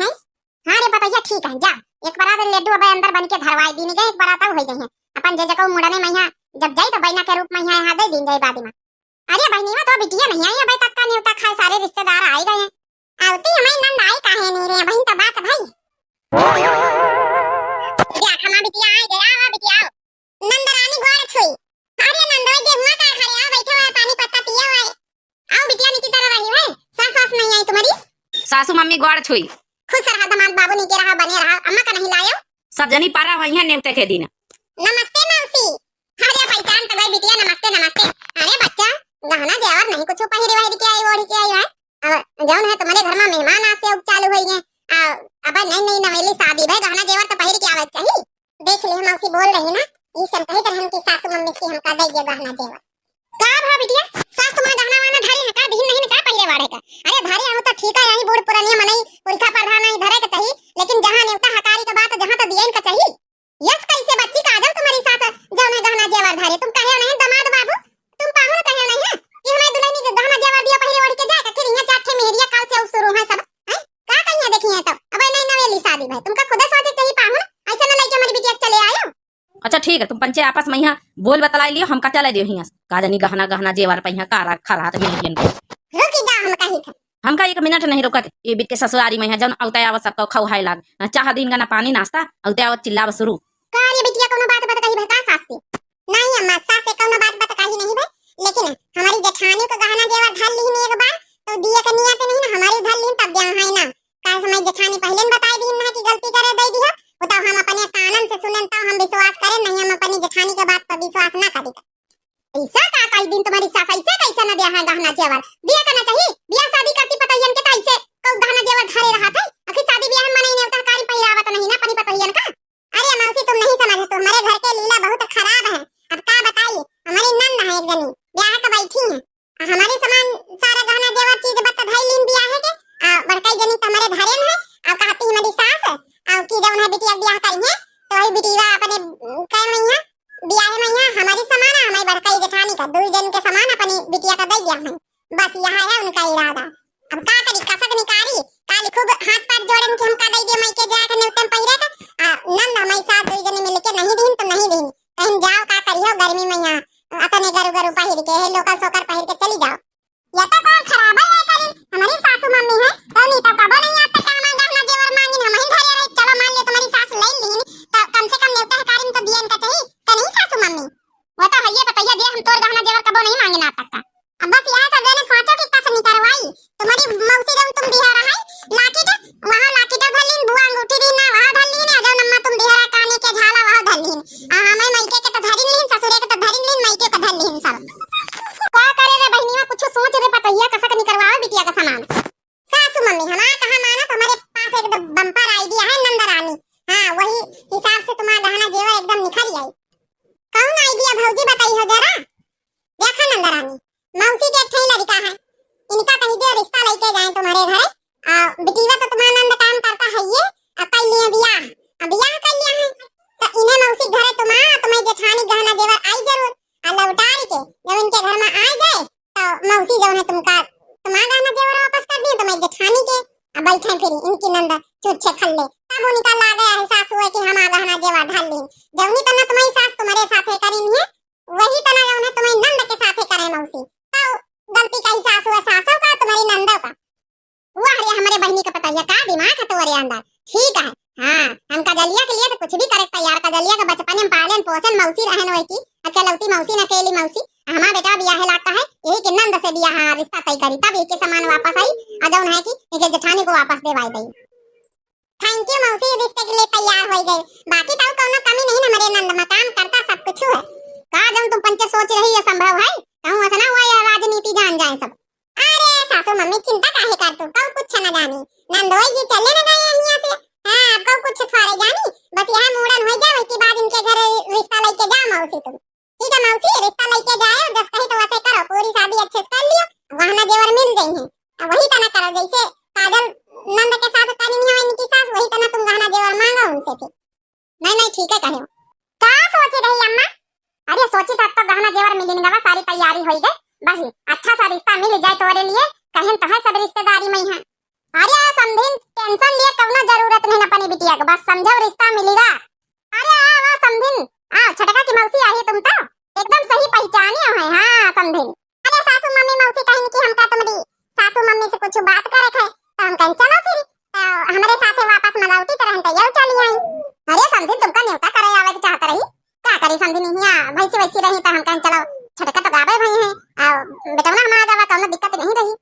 नहीं है। हां रे पतैया ठीक है जा एक बार लड्डू अब अंदर बन के धरवाई दीनी गए एक बार आता हो गई है अपन जे जको मुड़ने में यहां जब जाई तो बहना के रूप में यहां दे दिन जाई बादी में। अरे बहनीवा तो बिटिया नहीं आई भाई तक का न्योता खाए सारे रिश्तेदार आए गए हैं आवती हमारी नंद आई काहे नहीं रे बहन तो बात भाई क्या खमा बिटिया आ गया आवा बिटिया आओ नंद रानी गोड़ छुई। अरे नंदोई जे हुआ का खड़े आओ बैठे हुए पानी पत्ता पिया हुआ है आओ बिटिया नीति तरह रही है सास सास नहीं आई तुम्हारी सासू मम्मी गोड़ छुई खुश रहा दमाद बाबू नीचे रहा बने रहा अम्मा का नहीं लायो सब जनी पारा हुई है नेवते के दिन। नमस्ते मौसी। अरे पहचान तो भाई बिटिया नमस्ते नमस्ते। अरे बच्चा गहना जेवर नहीं कुछ पहिरी वहिरी के आई ओढ़ी के आई है अब जौन है तुम्हारे घर में मेहमान आ से अब चालू हुई है अब नहीं नहीं नवेली शादी भाई गहना जेवर तो पहिर के आवे चाहिए। देख ले मौसी बोल रही ना ई सब कही तरह की सासू मम्मी से हमका दे दे गहना जेवर का भा बिटिया सास तुम्हारा गहना वाना धरी है का दिन नहीं का पहिरे वाड़े का। अरे धरे हो तो ठीक है यही बूढ़ पुरानिया मनई पुरखा प्रधान नहीं धरे के चाहिए लेकिन जहां नेवता हकारी के बात जहां तो दियन का चाहिए। यस कैसे बच्ची का आजल तुम्हारी साथ जौन है गहना जेवर धरे तुम कहे नहीं दमाद बाबू तुम पाहुन कहे नहीं है कि हमें दुल्हनी के गहना जेवर दिया पहिरे ओढ़ के जाए का फिर यहां चाटे मेहरिया काल से शुरू है सब हैं का कहिया देखी है तब अब नहीं नवेली शादी भाई तुमका खुद सोचे चाहिए पाहुन ऐसा न लेके हमारी बिटिया चले आयो। अच्छा ठीक है तुम पंचे आपस में यहाँ बोल बतलाई लियो हमका चले दियो हियां का जनी गहना गहना जेवर पे यहाँ का रखा रहा तो मिलियन रुकी जा हम कही था हमका एक मिनट नहीं रुकत ये बीत के ससुरारी में जौन औते आवत सबको खौहाई लाग चाह दिन ना पानी नाश्ता औते आवत चिल्लाव शुरू का रे बिटिया कोनो बात कही भाई का सास से नहीं अम्मा सास से कोनो बात कही नहीं भाई लेकिन हमारी जेठानी को गहना जेवर धर ली नहीं एक बार तो दिए का नियत नहीं ना हमारी धर ली तब जहां है ना का समय जेठानी पहले बताई दी ना कि गलती करे दे दिया वो तो हम अपने कानन से सुनन तो हम विश्वास करें नहीं हम अपनी जेठानी के बात पर विश्वास ना करी। ऐसा का कई दिन तुम्हारी सास ऐसे कैसे न दिया है गहना जेवर दिया करना चाहिए बियाह शादी करती पतैयन के कैसे को गहना जेवर धरे रहा था आखिर शादी ब्याह में नहीं नेवता कारी पहिरावत नहीं ना अपनी पतैयन का। अरे मौसी तुम नहीं समझ तो हमारे घर के लीला बहुत खराब है अब का बताइए हमारी नंद है एक जनी ब्याह का बैठी है हमारे समान सारा गहना जेवर चीज बत धाई लीन ब्याह है के बड़काई जनी तो हमारे धरे में है अब कहती हमारी सास और की जब उन्हें बिटिया ब्याह करी है तो वही बिटिया अपने कह में है ब्याह में है हमारी समान है हमारी बड़काई जेठानी का दो जन के समान अपनी बिटिया का दे दिया है बस यह है उनका इरादा। अब का करी कसक निकारी काल खूब हाथ पैर जोड़न के हमका दे दे मई के जाके नेवतन पहिरे का नंद हमारे साथ दो जने मिल के नहीं दिन तो नहीं दिन कहीं जाओ का करियो गर्मी में यहां अपने गरु गरु पहिर के लोकल सोकर पहिर के चली जाओ या तो कौन खराब है करी हमारी सासू मम्मी है तो नहीं तो कबो नहीं आता का मांगा ना जेवर मांगिन हम ही धरे रहे चलो मान ले तुम्हारी सास ले लीन तो कम से कम नेवता हकारी तो दियन का चाहिए तो नहीं सासू मम्मी वो तो है ये बताइए दे हम तोर गहना जेवर कबो नहीं मांगे ना तक का अब बस यह सब मैंने सोचो कि कसम नहीं करवाई तुम्हारी मौसी जब तुम दिया रहा है लाठी वहां लाठी धर लीन बुआ अंगूठी दी ना वहां धर लीन जब नम्मा तुम दिया काने के झाला वहां धर लीन हमें मईके के तो धर लीन ससुरे के तो धर लीन मईके के धर लीन सब का करे रे बहनीवा कुछ सोच रे पतैया कसक नहीं करवाओ बिटिया का सामान सासू मम्मी हमारा कहा माना तुम्हारे पास एक बम्पर आइडिया है नंद रानी हां वही हिसाब से तुम्हारा गहना जेवर एकदम निखर आई कौन आइडिया भौजी बताई हो जरा देखा नंद रानी मौसी के ठई लड़का है इनका कहीं दे रिश्ता लेके जाए तुम्हारे घर बिटिया तो तुम्हारा नंद काम करता है ये कर लिए बियाह बियाह कर लिया है तो इन्हें मौसी घरे तुम्हारी जेठानी गहना जेवर आई जरूर लौटार के जब इनके घर में आ जाए तो मौसी जो है तुम्हारा गहना जेवर वापस कर दिए तुम्हारी जेठानी के बैठे फिर इनकी नंद छुच्छे खल्ले तब उनका ला गया है सासू है कि हम गहना जेवर ढाल लें जवनी तना तुम्हारी सास तुम्हारे साथे करी है वही तना जो है तुम्हारी नंद के साथे करे मौसी तो गलती कहीं सासू है सासों का तुम्हारी नंदों का वाह रे हमारे बहनी का पता है का दिमाग है तुम्हारे अंदर ठीक है हां हम कजलिया के लिए तो कुछ भी करे तैयार कजलिया का बचपन में पालन पोषण मौसी रहन होई की अकेलौती मौसी न अकेली मौसी हमारा बेटा ब्याह लाता है यही कि नंद से ब्याह रिश्ता तय करी तब एक सामान वापस आई अजौन है कि एक जेठानी को वापस देवाई गई। थैंक यू मौसी रिश्ते के लिए तैयार हो गई बाकी तो कोनो कमी नहीं ना मेरे नंद मकान करता सब कुछ है का जब तुम पंच सोच रही है संभव है कहूं ऐसा ना हुआ या राजनीति जान जाए सब। अरे सासू मम्मी चिंता काहे कर तू कऊ कुछ न जानी नंदोई जी चले न गए यहां से हां अब कऊ कुछ थोड़े जानी बस यह मूड़न हो जाए उसके बाद इनके घर रिश्ता लेके जा मौसी तुम ठीक है मौसी रिश्ता लेके जाए और 10 कहीं तो वैसे करो पूरी शादी अच्छे से कर लियो गहना जेवर मिल गई है वही तना करो जैसे काजल नंद के साथ करी नहीं है इनकी सास वही तना तुम गहना जेवर मांगो उनसे फिर नहीं ठीक है कहो का सोची रही अम्मा अरे सोची तब तो गहना जेवर मिलने का सारी तैयारी हो गई बस अच्छा सा रिश्ता मिल जाए तोरे लिए कहें तो है सब रिश्तेदारी में है अरे समधिन टेंशन लिए कवनो जरूरत नहीं अपनी बिटिया के, बस समझो रिश्ता मिलेगा। अरे वाह समधिन, छटका की मौसी आई तुम तो एकदम सही पहचानी हो। हाँ समधिन, अरे सासू मम्मी मौसी कहीं कि हमका तुम्हारी सासू मम्मी से कुछ बात करे थे तो हम कहीं चलो फिर हमारे साथे वापस मलावटी तरह तैयार चली आई। अरे समधिन तुमका न्योता करे आवे के चाहत रही, क्या करी समधिन यहाँ वैसी वैसी रही तो हम कहीं चलो छटका तो गावे भई है बेटा ना हमारा जावा कौनो दिक्कत नहीं रही।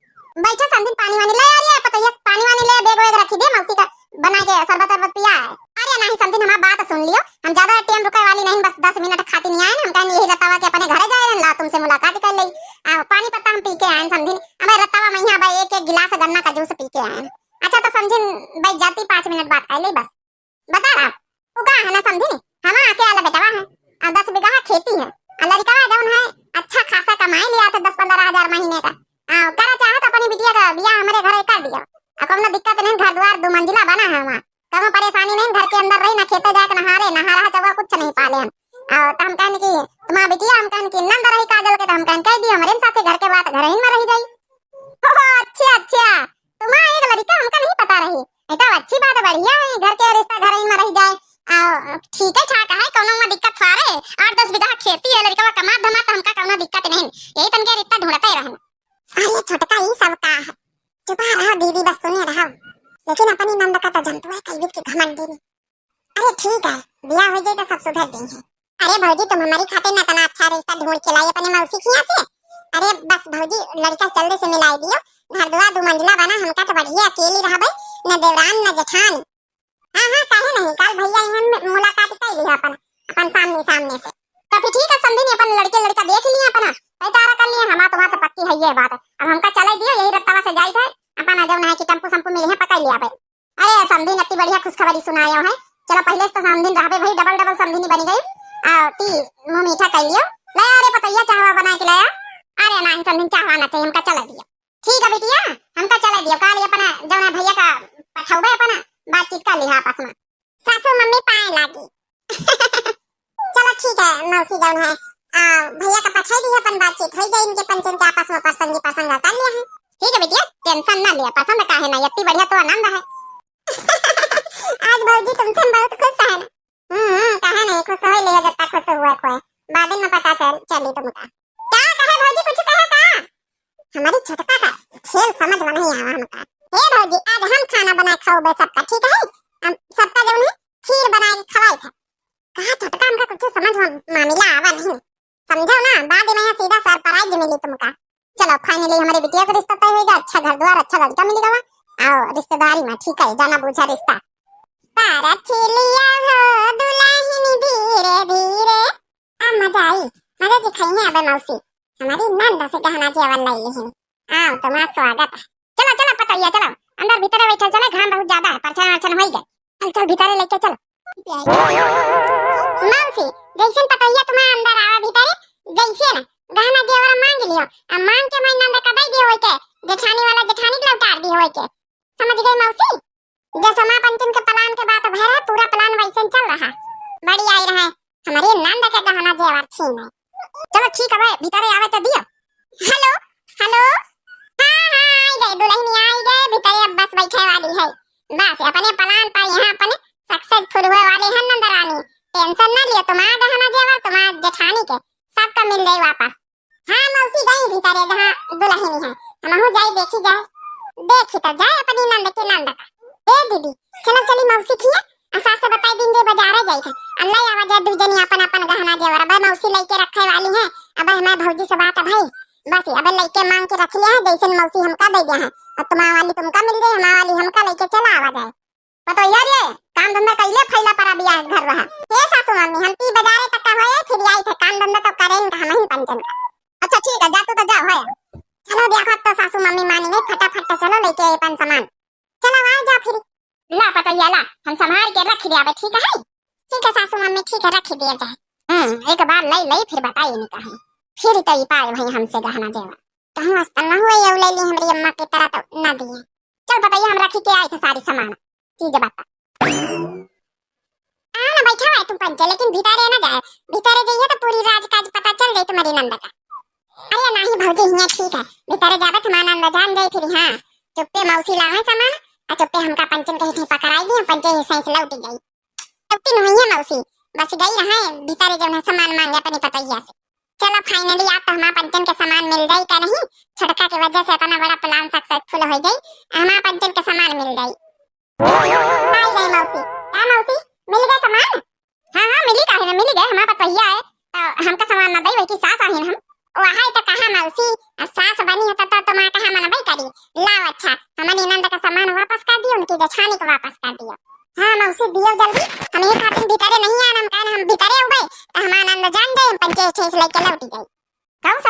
बैठो समधिन पानी वानी ले आ रही है, पता है पानी वानी ले बैग वैग रखी दे, मौसी का बना के शरबत वरबत पिया है। अरे नहीं समधिन हमारी बात सुन लियो, हम ज्यादा टाइम रुके वाली नहीं, बस 10 मिनट खाती नहीं आए ना, हम कहीं यही रतावा के अपने घरे जाए ला तुमसे मुलाकात कर ली। पानी पत्ता हम पी के आए समधिन, हमें रतावा में यहाँ भाई एक गिलास गन्ना का जूस पी के आए। अच्छा तो समझिन भाई जाती 5 मिनट बात कर ली बस। बता रहा तू कहाँ है ना समझिन, हम आके आला बेटवा है 10 बीघा खेती है, लड़का जौन है अच्छा खासा कमाई लिया था 10-15 हजार महीने का। करा चाहत अपनी बिटिया का बियाह हमारे घर कर दिया, अब कोनो दिक्कत नहीं, घर द्वार 2 मंजिला बना है वहाँ, कभी परेशानी नहीं, घर के अंदर रही ना खेते जाके नहा चवा कुछ नहीं पाले हम। तो हम कहने की तुम्हारा बिटिया हम कहने की नंद रही काजल के, तो हम कहने कह दियो हमारे साथे घर के बात घर ही में रह जाई। अच्छा तुम्हारा एक लड़का हमका नहीं पता रही, तो अच्छी बात बढ़िया है, घर के रिश्ता घर ही में रह जाए ठीक है ठाक है, कोनो में दिक्कत थारे 8-10 बीघा खेती है, लड़का कमा धमा तो हमका कोनो दिक्कत नहीं, यही तनके रिश्ता ढूंढते रहना। अरे छोटका ही सब का है, चुप रहो दीदी बस सुने रहो, लेकिन अपनी नंद का तो जनता है कई की घमंडी में। अरे ठीक है बियाह हो जाए तो सब सुधर जाएंगे। अरे भौजी तुम हमारी खातिर ना तना अच्छा रिश्ता ढूंढ के लाई अपनी मौसी की से। अरे बस भौजी लड़का जल्दी से मिलाई दियो, घर द्वार 2 मंजिला बना, हमका तो बढ़िया अकेली रहबे, न देवरान न जेठान। हां काहे नहीं, कल भैया हम मुलाकात कर ली अपन सामने से, तो फिर ठीक है समझी अपन लड़का देख लिए अपना तारा कर लिए, हमारा तो बात पक्की है ये बात। अब हमका चले दियो यही रत्तावा से जाई थे अपन जौन है कि टेम्पो संपू मिले हैं पकड़ लिया भाई। अरे समझी इतनी बढ़िया खुशखबरी सुनाया है, चलो पहले तो समझी रहबे भाई, डबल समझी बनी गई ती मुंह मीठा कर लियो। ले अरे पतैया चाहवा बना के लाया, अरे नहीं समझी चाहवा ना चाहिए, हमका चले दियो ठीक है बेटिया, हमका चले दियो काल अपना जौन है भैया का पठावे अपना बातचीत कर लिया आपस में, सासू मम्मी पाए लागी चलो ठीक है मौसी जौन है भैया का पठाई दी अपन बातचीत हो जाए, इनके पंचन के आपस में पसंद कर लिया है ठीक है बेटिया, टेंशन ना लिया, पसंद का है ना इतनी बढ़िया तो आनंद है आज भौजी तुमसे बहुत खुश है ना। कहा नहीं खुश हो ले जब तक खुश हुआ कोई बाद में पता चली तुमका क्या कहे भौजी, कुछ कहा का हमारी छटका का खेल समझ में नहीं आवा हमका। हे भौजी आज हम खाना बना खाओ सबका ठीक है, हम सबका जो है खीर बना के खवाई था, कहा छटका हमका कुछ समझ मामला आवा नहीं, समझो ना बाद में सीधा सरप्राइज मिली तुमका। चलो फाइनली हमारी बिटिया का रिश्ता तय हो गया, अच्छा घर द्वार अच्छा लड़का मिलेगा आओ रिश्तेदारी में ठीक है, जाना बुझा रिश्ता तारा छिलिया हो दुल्हन धीरे धीरे। अब मजा आई, मजा दिखाई है अब मौसी हमारी नंद से गहना जेवर लाई लेहिन, आओ तुम्हारा स्वागत है। चलो चलो पतैया चलो अंदर भीतर बैठल चले, घाम बहुत ज्यादा है, परछन हो गए, चल भीतर लेके चलो मौसी जैसे पतैया तुम्हारा अंदर आवा भीतर जैसे ना गहना जेवर मांग लियो, अब मांग के मैं नंद का दई दियो के जेठानी वाला जेठानी के लौटा दी होय के, समझ गई मौसी, जो समा पंचन के प्लान के बात भय है पूरा प्लान वैसे चल रहा, बड़ी आई रहा हमारी नंद के गहना जेवर छीन है। चलो ठीक है भीतर आवे तो दियो। हेलो हेलो हां आई गए दुल्हन आई गए भीतर, अब बस बैठे वाली है, बस अपने प्लान पर यहाँ अपने सक्सेसफुल हुए वाले हैं नंद रानी, टेंशन ना लियो, तुम्हारा गहना जेवर तुम्हारा जेठानी के सबका मिल गई वापस। हाँ मौसी गई भीतर जहाँ दुल्हन है, हमहु जाई देखी तो जाए अपनी नंद के नंद का। ए दीदी चलो चली मौसी खिया सास से बताई दिन जे बाजारे जाई थे, अल्लाह आवाज दुजनी अपन गहना जेवर अब मौसी लेके रखे वाली है, अब हमारे भौजी से बात है भाई बस अब लेके मांग के रख लिया है, जैसे मौसी हमका दे दिया है और तुम्हारा वाली तुमका मिल गई, हमारा वाली हमका लेके चला आवा जाए। पतो यार ये काम धंधा कइले फैला पर बियाह घर रहा हे सासू मम्मी हम ती बाजारे तक का होए फिर आई थे, काम धंधा तो करें हम ही पंचन का। अच्छा ठीक है जा तू तो जा होया, चलो देखो तो सासू मम्मी मानी नहीं, फटाफट चलो लेके अपन सामान चलो आ जा फिर ला पतैया ला हम संभाल के रख दिया ठीक है। ठीक है सासू मम्मी ठीक है रख दिया जाए, एक बार ले फिर बताइए नहीं कहीं फिर तई पाए भाई हमसे गहना जेवर कहूं वास्ता ना हुए ये ले ली हमारी अम्मा की तरह तो ना दिए। चल बताइए हम रखी के आए थे सारी सामान चीज बता ना बैठा है तुम पंचे, लेकिन भीतर ना जाए, भीतर जाइए तो पूरी राजकाज पता चल जाए तुम्हारी नंद का। अरे नहीं भौजी हिया ठीक है भीतर जावे तुम्हारा नंद जान जाए फिर। हाँ चुप्पे मौसी लावे सामान आ चुप्पे हमका पंचन कही थी पकड़ाई दी पंचे हिस्से से लौट गई लौटी नहीं है मौसी बस गई रहे भीतर जो है सामान मांगे अपनी पतैया से चलो फाइनली आप तो हमारा पंचन के सामान मिल जाई का नहीं छड़का की वजह से इतना बड़ा प्लान सक्सेसफुल हो गई हमारा पंचन के सामान मिल गई आई गई मौसी आ मौसी मिल गए सामान हां मिली काहे ना मिल गए हमारा पतैया है तो हमका सामान ना दई वही की सास आहिन हम वहां तो कहा मौसी सास बनी होता तो तुम्हारा कहा मन भाई करी लाओ अच्छा हमारी नंद का सामान वापस कर दियो उनकी जेठानी को वापस कर दियो हां मौसी दियो जल्दी हम ये खातिर भीतरे नहीं आना हम कहना हम भीतरे हो गए तो हमारा नंद जान जाए पंचे छेस लेके लौट जाए कौन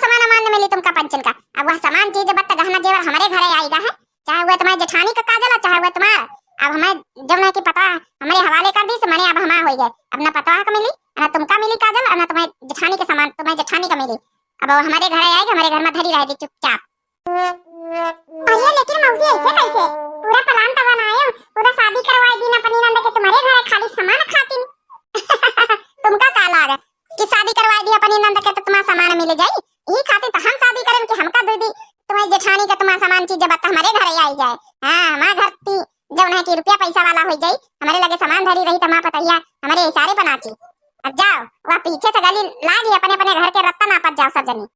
सामान मान मिली तुमका पंचन का अब वह सामान चीज बत्ता गहना जेवर हमारे घरे आएगा है चाहे वह तुम्हारी जेठानी का काजल चाहे वह तुम्हारा अब हमें जब ना की पता हमारे हवाले कर दी से मने अब हमारा हो गए अब ना पता का मिली ना तुमका मिली काजल और ना तुम्हारी जेठानी के सामान तुम्हारी जेठानी का मिली अब वो हमारे घर आएगी हमारे घर में धरी रहेगी चुपचाप अरे लेकिन मौसी ऐसे कैसे पूरा प्लान तो बनाए पूरा शादी करवाई दी ना अपनी नंद के तुम्हारे घर खाली सामान खातिन तुमका का लाग कि शादी करवाई दी अपनी नंद के तो तुम्हारा सामान मिल जाई यही खातिर तो हम शादी करें कि हमका दे दी तुम्हारी जेठानी का तुम्हारा सामान चीज जब हमारे घर आई जाए हां हमारा घर ती जब ना कि रुपया पैसा वाला हो जाई हमारे लगे सामान धरी रही तो हमारा पतैया हमारे इशारे बनाची अब जाओ वह पीछे से गली लागी अपने अपने घर के रत्ता नापत जाओ सब जनी